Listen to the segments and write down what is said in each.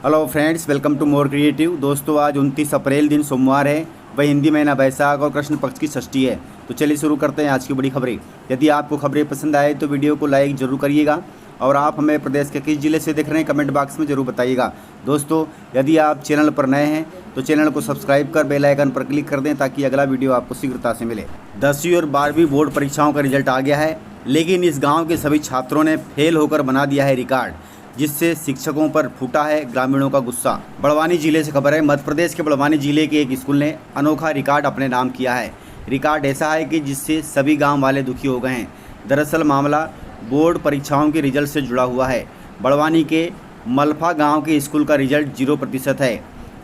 Hello friends, welcome to more creative. दोस्तों, आज 29 अप्रैल दिन सोमवार है। वह हिंदी महीना बैसाख और कृष्ण पक्ष की षष्ठी है। तो चलिए शुरू करते हैं आज की बड़ी खबरें। यदि आपको खबरें पसंद आए तो वीडियो को लाइक जरूर करिएगा और आप हमें प्रदेश के किस जिले से देख रहे हैं कमेंट बॉक्स में जरूर बताइएगा। दोस्तों, यदि आप चैनल पर नए हैं तो चैनल को सब्सक्राइब कर बेल आइकन पर क्लिक कर दें ताकि अगला वीडियो आपको शीघ्रता से मिले। 10वीं और 12वीं बोर्ड परीक्षाओं का रिजल्ट आ गया है, लेकिन इस गाँव के सभी छात्रों ने फेल होकर बना दिया है रिकॉर्ड, जिससे शिक्षकों पर फूटा है ग्रामीणों का गुस्सा। बड़वानी जिले से खबर है। मध्य प्रदेश के बड़वानी जिले के एक स्कूल ने अनोखा रिकॉर्ड अपने नाम किया है। रिकॉर्ड ऐसा है कि जिससे सभी गांव वाले दुखी हो गए हैं। दरअसल मामला बोर्ड परीक्षाओं के रिजल्ट से जुड़ा हुआ है। बड़वानी के मलफा गांव के स्कूल का रिजल्ट 0% है।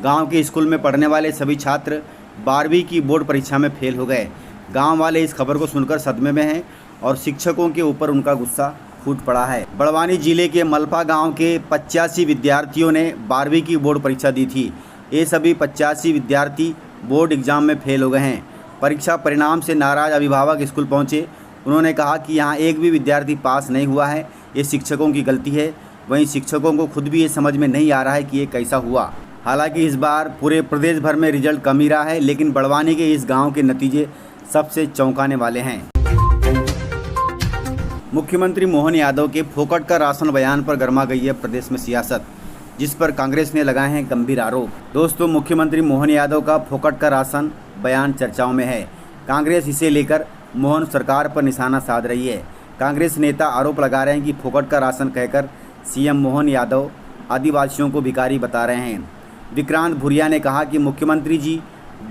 गांव के स्कूल में पढ़ने वाले सभी छात्र 12वीं की बोर्ड परीक्षा में फेल हो गए। गाँव वाले इस खबर को सुनकर सदमे में हैं और शिक्षकों के ऊपर उनका गुस्सा फूट पड़ा है। बड़वानी जिले के मलफा गांव के 85 विद्यार्थियों ने 12वीं की बोर्ड परीक्षा दी थी। ये सभी 85 विद्यार्थी बोर्ड एग्जाम में फेल हो गए हैं। परीक्षा परिणाम से नाराज अभिभावक स्कूल पहुंचे। उन्होंने कहा कि यहां एक भी विद्यार्थी पास नहीं हुआ है, ये शिक्षकों की गलती है। वहीं शिक्षकों को खुद भी ये समझ में नहीं आ रहा है कि ये कैसा हुआ। हालांकि इस बार पूरे प्रदेश भर में रिजल्ट कम ही रहा है, लेकिन बड़वानी के इस गाँव के नतीजे सबसे चौंकाने वाले हैं। मुख्यमंत्री मोहन यादव के फोकट का राशन बयान पर गर्मा गई है प्रदेश में सियासत, जिस पर कांग्रेस ने लगाए हैं गंभीर आरोप। दोस्तों, मुख्यमंत्री मोहन यादव का फोकट का राशन बयान चर्चाओं में है। कांग्रेस इसे लेकर मोहन सरकार पर निशाना साध रही है। कांग्रेस नेता आरोप लगा रहे हैं कि फोकट का राशन कहकर सीएम मोहन यादव आदिवासियों को भिखारी बता रहे हैं। विक्रांत भूरिया ने कहा कि मुख्यमंत्री जी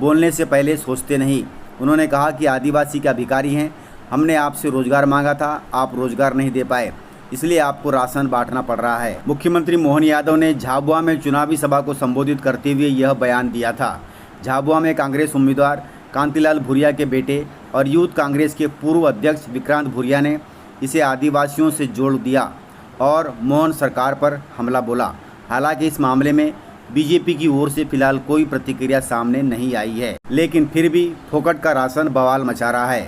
बोलने से पहले सोचते नहीं। उन्होंने कहा कि आदिवासी क्या भिखारी हैं? हमने आपसे रोजगार मांगा था, आप रोजगार नहीं दे पाए, इसलिए आपको राशन बांटना पड़ रहा है। मुख्यमंत्री मोहन यादव ने झाबुआ में चुनावी सभा को संबोधित करते हुए यह बयान दिया था। झाबुआ में कांग्रेस उम्मीदवार कांतिलाल भूरिया के बेटे और यूथ कांग्रेस के पूर्व अध्यक्ष विक्रांत भूरिया ने इसे आदिवासियों से जोड़ दिया और मोहन सरकार पर हमला बोला। हालांकि इस मामले में बीजेपी की ओर से फिलहाल कोई प्रतिक्रिया सामने नहीं आई है, लेकिन फिर भी फोकट का राशन बवाल मचा रहा है।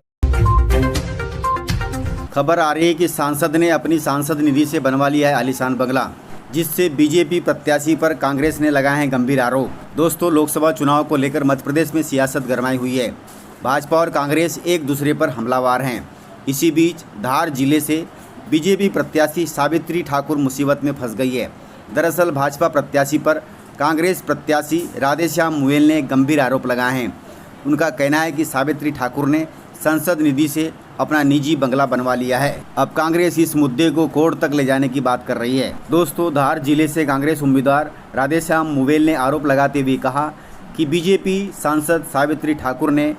खबर आ रही है कि सांसद ने अपनी सांसद निधि से बनवा लिया है आलीशान बंगला, जिससे बीजेपी प्रत्याशी पर कांग्रेस ने लगाए हैं गंभीर आरोप। दोस्तों, लोकसभा चुनाव को लेकर मध्य प्रदेश में सियासत गरमाई हुई है। भाजपा और कांग्रेस एक दूसरे पर हमलावर हैं। इसी बीच धार जिले से बीजेपी प्रत्याशी सावित्री ठाकुर मुसीबत में फंस गई है। दरअसल भाजपा प्रत्याशी पर कांग्रेस प्रत्याशी राधेश्याम मुएल ने गंभीर आरोप लगाए हैं। उनका कहना है कि सावित्री ठाकुर ने संसद निधि से अपना निजी बंगला बनवा लिया है। अब कांग्रेस इस मुद्दे को कोर्ट तक ले जाने की बात कर रही है। दोस्तों, धार जिले से कांग्रेस उम्मीदवार राधेश्याम मुवेल ने आरोप लगाते हुए कहा कि बीजेपी सांसद सावित्री ठाकुर ने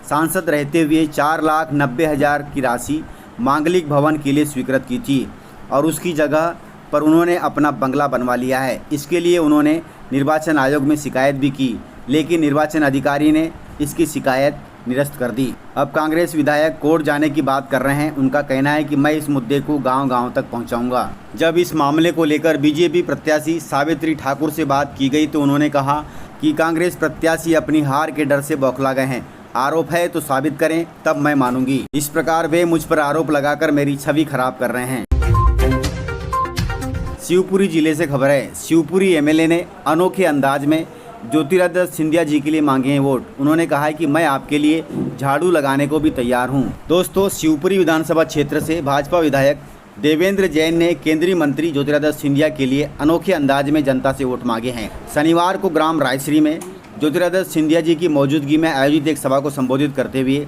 सांसद रहते हुए 4,90,000 की राशि मांगलिक भवन के लिए स्वीकृत की थी और उसकी जगह पर उन्होंने अपना बंगला बनवा लिया है। इसके लिए उन्होंने निर्वाचन आयोग में शिकायत भी की, लेकिन निर्वाचन अधिकारी ने इसकी शिकायत निरस्त कर दी। अब कांग्रेस विधायक कोर्ट जाने की बात कर रहे हैं। उनका कहना है कि मैं इस मुद्दे को गांव-गांव तक पहुंचाऊंगा। जब इस मामले को लेकर बीजेपी प्रत्याशी सावित्री ठाकुर से बात की गई तो उन्होंने कहा कि कांग्रेस प्रत्याशी अपनी हार के डर से बौखला गए हैं। आरोप है तो साबित करें, तब मैं मानूंगी। इस प्रकार वे मुझ पर आरोप लगाकर मेरी छवि खराब कर रहे हैं। शिवपुरी जिले से खबर है। शिवपुरी एमएलए ने अनोखे अंदाज में ज्योतिरादित्य सिंधिया जी के लिए मांगे हैं वोट। उन्होंने कहा है कि मैं आपके लिए झाड़ू लगाने को भी तैयार हूं। दोस्तों, शिवपुरी विधानसभा क्षेत्र से भाजपा विधायक देवेंद्र जैन ने केंद्रीय मंत्री ज्योतिरादित्य सिंधिया के लिए अनोखे अंदाज में जनता से वोट मांगे हैं। शनिवार को ग्राम रायश्री में ज्योतिरादित्य सिंधिया जी की मौजूदगी में आयोजित एक सभा को संबोधित करते हुए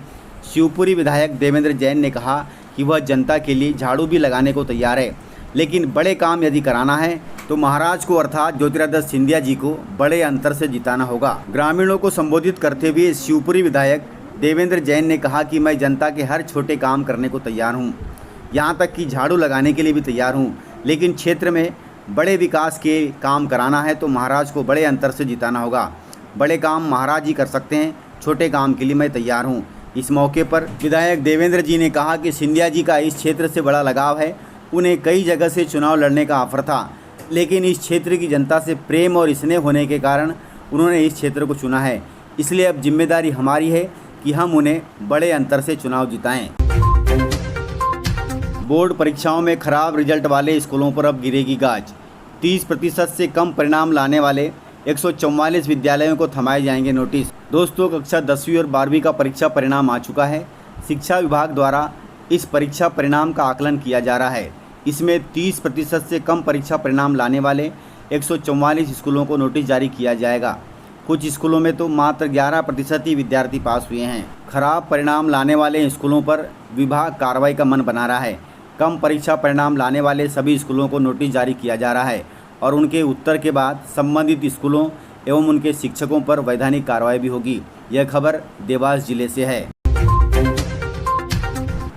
शिवपुरी विधायक देवेंद्र जैन ने कहा कि वह जनता के लिए झाड़ू भी लगाने को तैयार है, लेकिन बड़े काम यदि कराना है तो महाराज को अर्थात ज्योतिरादित्य सिंधिया जी को बड़े अंतर से जिताना होगा। ग्रामीणों को संबोधित करते हुए शिवपुरी विधायक देवेंद्र जैन ने कहा कि मैं जनता के हर छोटे काम करने को तैयार हूं, यहां तक कि झाड़ू लगाने के लिए भी तैयार हूं, लेकिन क्षेत्र में बड़े विकास के काम कराना है तो महाराज को बड़े अंतर से जिताना होगा। बड़े काम महाराज ही कर सकते हैं, छोटे काम के लिए मैं तैयार हूँ। इस मौके पर विधायक देवेंद्र जी ने कहा कि सिंधिया जी का इस क्षेत्र से बड़ा लगाव है। उन्हें कई जगह से चुनाव लड़ने का ऑफर था, लेकिन इस क्षेत्र की जनता से प्रेम और स्नेह होने के कारण उन्होंने इस क्षेत्र को चुना है। इसलिए अब जिम्मेदारी हमारी है कि हम उन्हें बड़े अंतर से चुनाव जिताएं। बोर्ड परीक्षाओं में खराब रिजल्ट वाले स्कूलों पर अब गिरेगी गाज। 30% से कम परिणाम लाने वाले 144 विद्यालयों को थमाए जाएंगे नोटिस। दोस्तों, कक्षा 10वीं और 12वीं का परीक्षा परिणाम आ चुका है। शिक्षा विभाग द्वारा इस परीक्षा परिणाम का आकलन किया जा रहा है। इसमें 30% से कम परीक्षा परिणाम लाने वाले 144 स्कूलों को नोटिस जारी किया जाएगा। कुछ स्कूलों में तो मात्र 11% ही विद्यार्थी पास हुए हैं। खराब परिणाम लाने वाले स्कूलों पर विभाग कार्रवाई का मन बना रहा है। कम परीक्षा परिणाम लाने वाले सभी स्कूलों को नोटिस जारी किया जा रहा है और उनके उत्तर के बाद संबंधित स्कूलों एवं उनके शिक्षकों पर वैधानिक कार्रवाई भी होगी। यह खबर देवास जिले से है।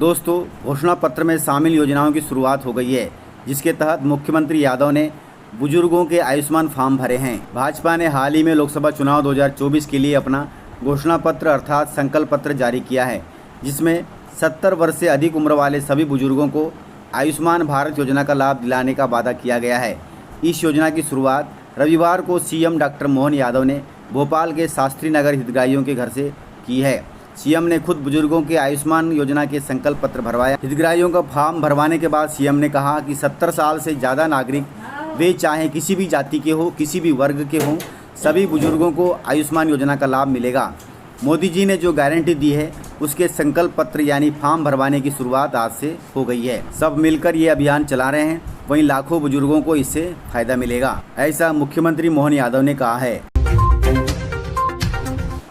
दोस्तों, घोषणा पत्र में शामिल योजनाओं की शुरुआत हो गई है, जिसके तहत मुख्यमंत्री यादव ने बुजुर्गों के आयुष्मान फॉर्म भरे हैं। भाजपा ने हाल ही में लोकसभा चुनाव 2024 के लिए अपना घोषणा पत्र अर्थात संकल्प पत्र जारी किया है, जिसमें 70 वर्ष से अधिक उम्र वाले सभी बुजुर्गों को आयुष्मान भारत योजना का लाभ दिलाने का वादा किया गया है। इस योजना की शुरुआत रविवार को सीएम डॉक्टर मोहन यादव ने भोपाल के शास्त्री नगर हितग्राहियों के घर से की है। सीएम ने खुद बुजुर्गों के आयुष्मान योजना के संकल्प पत्र भरवाया। हितग्राहियों का फॉर्म भरवाने के बाद सीएम ने कहा कि 70 साल से ज़्यादा नागरिक, वे चाहे किसी भी जाति के हो, किसी भी वर्ग के हों, सभी बुजुर्गों को आयुष्मान योजना का लाभ मिलेगा। मोदी जी ने जो गारंटी दी है, उसके संकल्प पत्र यानी फॉर्म भरवाने की शुरुआत आज से हो गई है। सब मिलकर ये अभियान चला रहे हैं, वहीं लाखों बुजुर्गों को इससे फायदा मिलेगा, ऐसा मुख्यमंत्री मोहन यादव ने कहा है।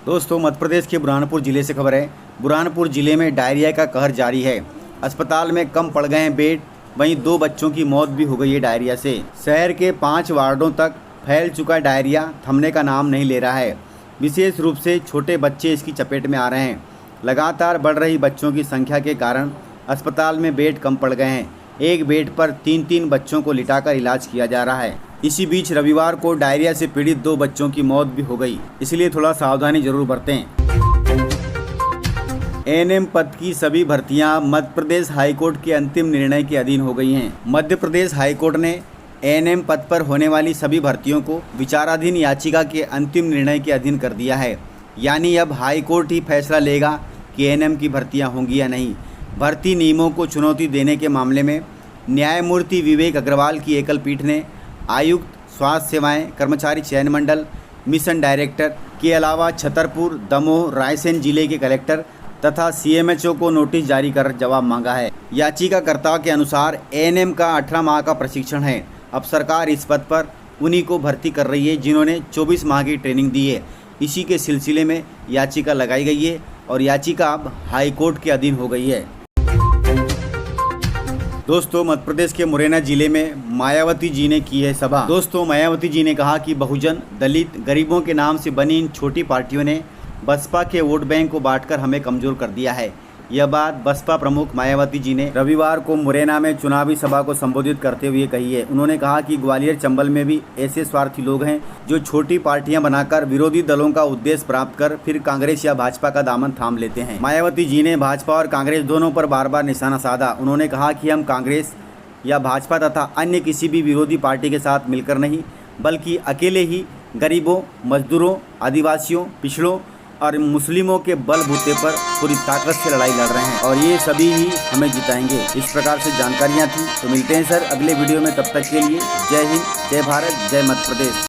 दोस्तों, मध्य प्रदेश के बुरहानपुर जिले से खबर है। बुरहानपुर जिले में डायरिया का कहर जारी है। अस्पताल में कम पड़ गए हैं बेड, वहीं 2 बच्चों की मौत भी हो गई है डायरिया से। शहर के 5 वार्डों तक फैल चुका डायरिया थमने का नाम नहीं ले रहा है। विशेष रूप से छोटे बच्चे इसकी चपेट में आ रहे हैं। लगातार बढ़ रही बच्चों की संख्या के कारण अस्पताल में बेड कम पड़ गए हैं। एक बेड पर 3-3 बच्चों को लिटाकर इलाज किया जा रहा है। इसी बीच रविवार को डायरिया से पीड़ित 2 बच्चों की मौत भी हो गई, इसलिए थोड़ा सावधानी जरूर बरतें। एएनएम पद की सभी भर्तियां मध्य प्रदेश हाईकोर्ट के अंतिम निर्णय के अधीन हो गई हैं। मध्य प्रदेश हाईकोर्ट ने एएनएम पद पर होने वाली सभी भर्तियों को विचाराधीन याचिका के अंतिम निर्णय के अधीन कर दिया है। यानी अब हाईकोर्ट ही फैसला लेगा कि एएनएम की भर्तियां होंगी या नहीं। भर्ती नियमों को चुनौती देने के मामले में न्यायमूर्ति विवेक अग्रवाल की एकल पीठ ने आयुक्त, स्वास्थ्य सेवाएं, कर्मचारी चयन मंडल, मिशन डायरेक्टर के अलावा छतरपुर, दमोह, रायसेन जिले के कलेक्टर तथा सीएमएचओ को नोटिस जारी कर जवाब मांगा है। याचिकाकर्ता के अनुसार एएनएम का 18 माह का प्रशिक्षण है। अब सरकार इस पद पर उन्हीं को भर्ती कर रही है जिन्होंने 24 माह की ट्रेनिंग दी है। इसी के सिलसिले में याचिका लगाई गई है और याचिका अब हाईकोर्ट के अधीन हो गई है। दोस्तों, मध्य प्रदेश के मुरैना जिले में मायावती जी ने की है सभा। दोस्तों, मायावती जी ने कहा कि बहुजन, दलित, गरीबों के नाम से बनी इन छोटी पार्टियों ने बसपा के वोट बैंक को बांटकर हमें कमजोर कर दिया है। यह बात बसपा प्रमुख मायावती जी ने रविवार को मुरैना में चुनावी सभा को संबोधित करते हुए कही है। उन्होंने कहा कि ग्वालियर, चंबल में भी ऐसे स्वार्थी लोग हैं जो छोटी पार्टियां बनाकर विरोधी दलों का उद्देश्य प्राप्त कर फिर कांग्रेस या भाजपा का दामन थाम लेते हैं। मायावती जी ने भाजपा और कांग्रेस दोनों पर बार बार निशाना साधा। उन्होंने कहा कि हम कांग्रेस या भाजपा तथा अन्य किसी भी विरोधी पार्टी के साथ मिलकर नहीं, बल्कि अकेले ही गरीबों, मजदूरों, आदिवासियों, पिछड़ों और मुस्लिमों के बलबूते पर पूरी ताकत से लड़ाई लड़ रहे हैं और ये सभी ही हमें जिताएंगे। इस प्रकार से जानकारियां थी। तो मिलते हैं सर अगले वीडियो में, तब तक के लिए जय हिंद, जय भारत, जय मध्य प्रदेश।